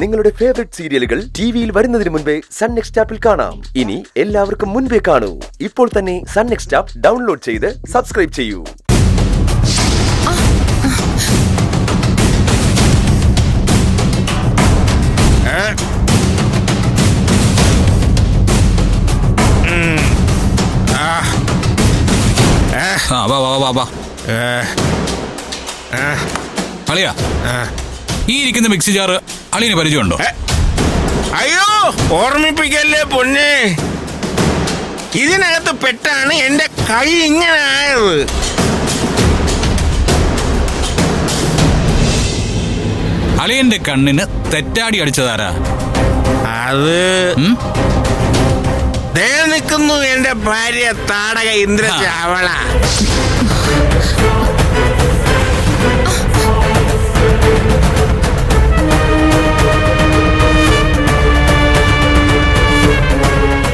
നിങ്ങളുടെ ഫേവറേറ്റ് സീരിയലുകൾ ടിവിയിൽ വരുന്നതിന് മുൻപേ സൺ നെക്സ്റ്റ് ആപ്പിൽ കാണാം. ഇനി എല്ലാവർക്കും മുൻപേ കാണൂ. ഇപ്പോൾ തന്നെ സൺ നെക്സ്റ്റ് ആപ്പ് ഡൗൺലോഡ് ചെയ്ത് സബ്സ്ക്രൈബ് ചെയ്യൂ. അളിയാ, ഈ ഇരിക്കുന്ന മിക്സി ജാറ് അളിയന് പരിചയമുണ്ടോ? അയ്യോ, ഓർമ്മിപ്പിക്കല്ലേ പൊന്നെ. ഇതിനകത്ത് പെട്ടാണ് എന്റെ കൈ ഇങ്ങനെ ആയത്. അളിയന്റെ കണ്ണിന് തെറ്റാടി അടിച്ചതാരാ? അത് ദേ നിൽക്കുന്നു എന്റെ ഭാര്യ താടക ഇന്ദ്രചാവള.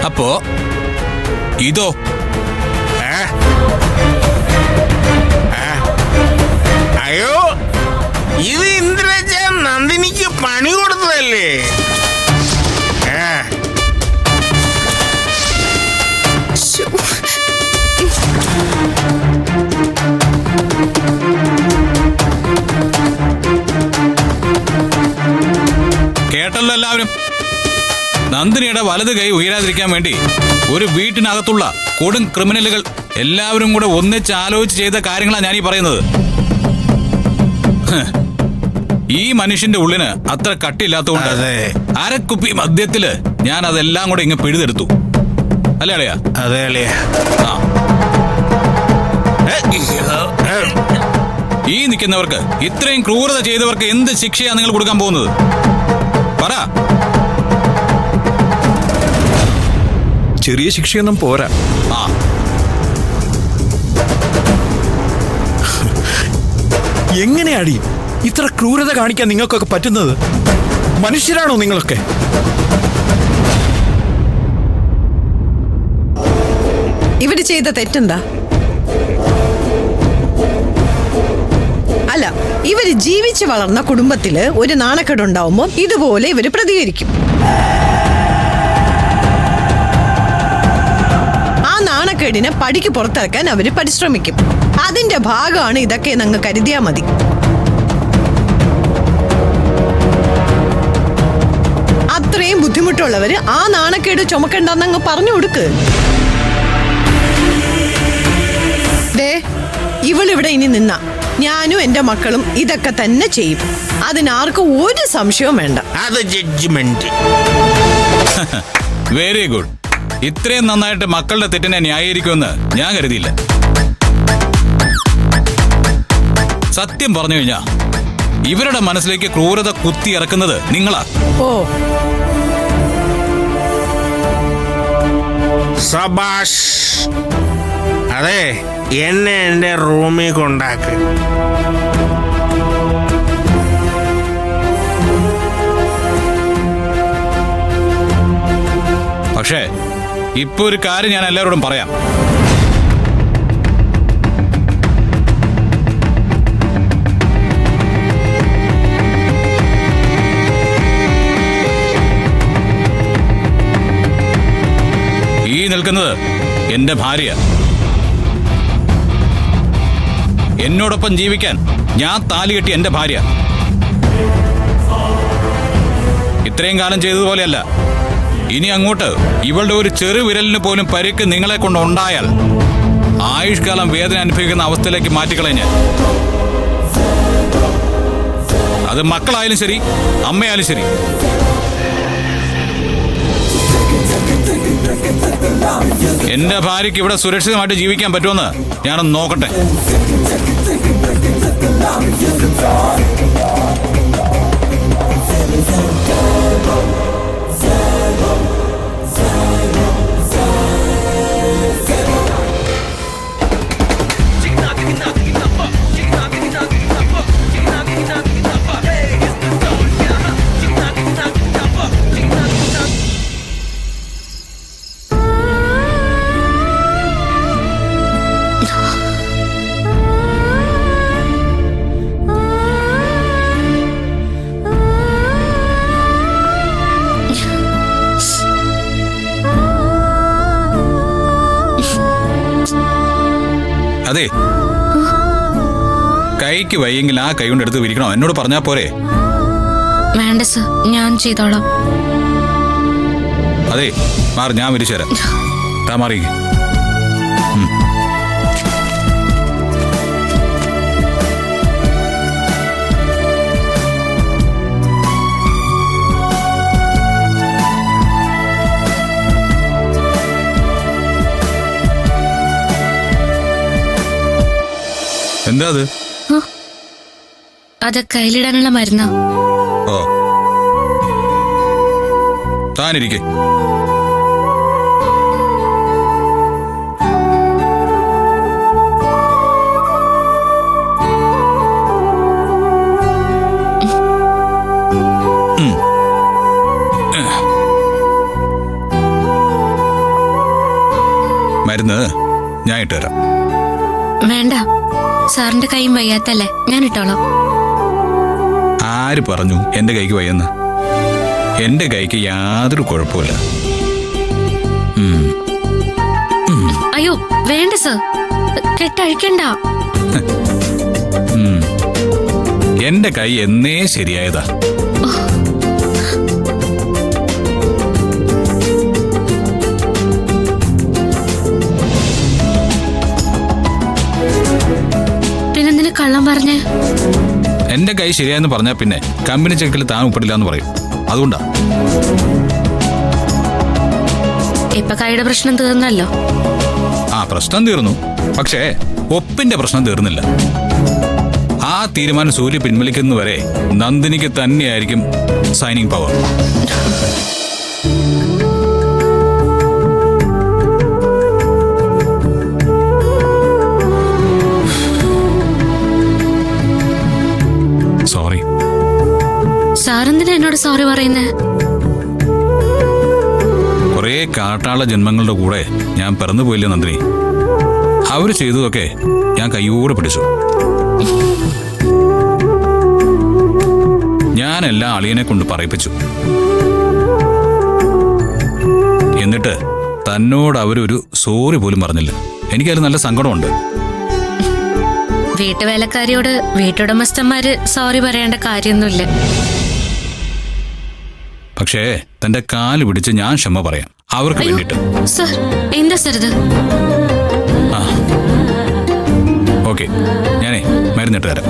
അപ്പോ ഇതോ? അയ്യോ, ഇത് ഇന്ദ്രജ നന്ദിനിക്ക് പണി കൊടുത്തതല്ലേ? കേട്ടല്ലോ എല്ലാവരും. നന്ദിനിയുടെ വലത് കൈ ഉയരാതിരിക്കാൻ വേണ്ടി ഒരു വീട്ടിനകത്തുള്ള കൊടും ക്രിമിനലുകൾ എല്ലാവരും കൂടെ ഒന്നിച്ച് ആലോചിച്ച് ചെയ്ത കാര്യങ്ങളാണ് ഞാനീ പറയുന്നത്. ഈ മനുഷ്യന്റെ ഉള്ളിന് അത്ര കട്ടിയില്ലാത്തതുകൊണ്ട് അരക്കുപ്പി മദ്യത്തില് ഞാൻ അതെല്ലാം കൂടെ ഇങ്ങ് പിഴുതെടുത്തു. അല്ലേ അളിയാ? അതെ അളിയാ. ഈ നിൽക്കുന്നവർക്ക്, ഇത്രയും ക്രൂരത ചെയ്തവർക്ക് എന്ത് ശിക്ഷയാണ് നിങ്ങൾ കൊടുക്കാൻ പോകുന്നത്? പറ. ചെറിയ ശിക്ഷയൊന്നും പോരാ. എങ്ങനെയാടി ഇത്ര ക്രൂരത കാണിക്കാൻ നിങ്ങൾക്കൊക്കെ പറ്റുന്നത്? മനുഷ്യരാണോ നിങ്ങളൊക്കെ? ഇവര് ചെയ്ത തെറ്റെന്താ? അല്ല, ഇവര് ജീവിച്ചു വളർന്ന കുടുംബത്തില് ഒരു നാണക്കേടുണ്ടാവുമ്പോ ഇതുപോലെ ഇവര് പ്രതികരിക്കും. ആ നാണക്കേടിനെ പടിക്ക് പുറത്തിറക്കാൻ അവര് പരിശ്രമിക്കും. അതിന്റെ ഭാഗമാണ് ഇതൊക്കെ അങ്ങ് കരുതിയാ മതി. അത്രയും ബുദ്ധിമുട്ടുള്ളവര് ആ നാണക്കേട് ചുമക്കണ്ടെന്നങ്ങ് പറഞ്ഞു കൊടുക്ക്. ഇവളിവിടെ ഇനി നിന്ന ഞാനും എന്റെ മക്കളും ഇതൊക്കെ തന്നെ ചെയ്യും. അതിനാർക്കും ഒരു സംശയവും വേണ്ട. അത് ജഡ്ജ്മെന്റ്. Very good. ഇത്രയും നന്നായിട്ട് മക്കളുടെ തെറ്റിനെ ന്യായീകരിക്കുമെന്ന് ഞാൻ കരുതിയില്ല. സത്യം പറഞ്ഞു കഴിഞ്ഞാ ഇവരുടെ മനസ്സിലേക്ക് ക്രൂരത കുത്തി ഇറക്കുന്നത് നിങ്ങളാ. ഓ, സബാഷ്. അതെ, എന്നെ എന്റെ റൂമിൽ കൊണ്ടാക്ക്. പക്ഷേ ഇപ്പൊ ഒരു കാര്യം ഞാൻ എല്ലാവരോടും പറയാം. ഈ നിൽക്കുന്നത് എന്റെ ഭാര്യ. എന്നോടൊപ്പം ജീവിക്കാൻ ഞാൻ താലി കെട്ടി എന്റെ ഭാര്യ. ഇത്രയും കാലം ചെയ്തതുപോലെയല്ല. ഇനി അങ്ങോട്ട് ഇവളുടെ ഒരു ചെറു വിരലിന് പോലും പരിക്ക് നിങ്ങളെ കൊണ്ടുണ്ടായാൽ ആയുഷ്കാലം വേദന അനുഭവിക്കുന്ന അവസ്ഥയിലേക്ക് മാറ്റിക്കളഞ്ഞ്, അത് മക്കളായാലും ശരി, അമ്മയായാലും ശരി. എന്റെ ഭാര്യയ്ക്ക് ഇവിടെ സുരക്ഷിതമായിട്ട് ജീവിക്കാൻ പറ്റുമെന്ന് ഞാനൊന്ന് നോക്കട്ടെ. അതെ, കൈക്ക് വയ്യെങ്കിൽ ആ കൈ കൊണ്ട് എടുത്ത് വിരിക്കണോ? എന്നോട് പറഞ്ഞാ പോരെ? വേണ്ട സർ, ഞാൻ ചെയ്തോളാം. അതെ, മാറി, ഞാൻ വിരിച്ചു തരാം. താ മാറിക്ക്. എന്താ അത്? അത് കയ്യിലിടാനുള്ള മരുന്നാ. ഓ, താനിരിക്കെ. മരുന്ന് ഞാൻ ഇട്ടുതരാം. വേണ്ട, സാറിന്റെ കൈയും വയ്യാത്തല്ലേ, ഞാൻ ഇട്ടോളാം. ആര് പറഞ്ഞു എന്റെ കൈക്ക് വയ്യെന്ന്? എന്റെ കൈക്ക് യാതൊരു കുഴപ്പമില്ല. അയ്യോ വേണ്ട സർ, കെട്ടഴിക്കണ്ട. എന്റെ കൈ എന്നേ ശരിയായതാ. പിന്നെന്തിന് കള്ളം പറഞ്ഞേ? എന്റെ കൈ ശരിയായെന്ന് പറഞ്ഞാൽ പിന്നെ കമ്പനി ചെക്കിൽ താൻ ഉൾപ്പെടില്ല എന്ന് പറയും. അതുകൊണ്ടാ. ഇപ്പൊ കൈയുടെ പ്രശ്നം തീർന്നല്ലോ. ആ, പ്രശ്നം തീർന്നു. പക്ഷേ ഒപ്പിന്റെ പ്രശ്നം തീർന്നില്ല. ആ തീരുമാനം സൂര്യ പിൻവലിക്കുന്നവരെ നന്ദിനിക്ക് തന്നെയായിരിക്കും സൈനിങ് പവർ. സോറി. സാറെന്തിനാ എന്നോട് സോറി പറയുന്നേ? കുറെ കാട്ടാള ജന്മങ്ങളുടെ കൂടെ ഞാൻ പിറന്നു പോയില്ലേ നന്ദിനി? അവര് ചെയ്തതൊക്കെ ഞാൻ കയ്യോടെ പിടിച്ചു. ഞാനെല്ലാം അളിയനെ കൊണ്ട് പറയിപ്പിച്ചു. എന്നിട്ട് തന്നോട് അവരൊരു സോറി പോലും പറഞ്ഞില്ല. എനിക്കതിൽ നല്ല സങ്കടമുണ്ട്. വീട്ടുവേലക്കാരിയോട് വീട്ടുടമസ്ഥന്മാര് സോറി പറയേണ്ട കാര്യമൊന്നുമില്ല. പക്ഷേ തന്റെ കാല് പിടിച്ച് ഞാൻ ക്ഷമ പറയാം, അവർക്ക് വേണ്ടിട്ട്. സർ, എന്താ സർ ഇത്? ഓക്കെ, ഞാനേ മരുന്നിട്ട് തരാം.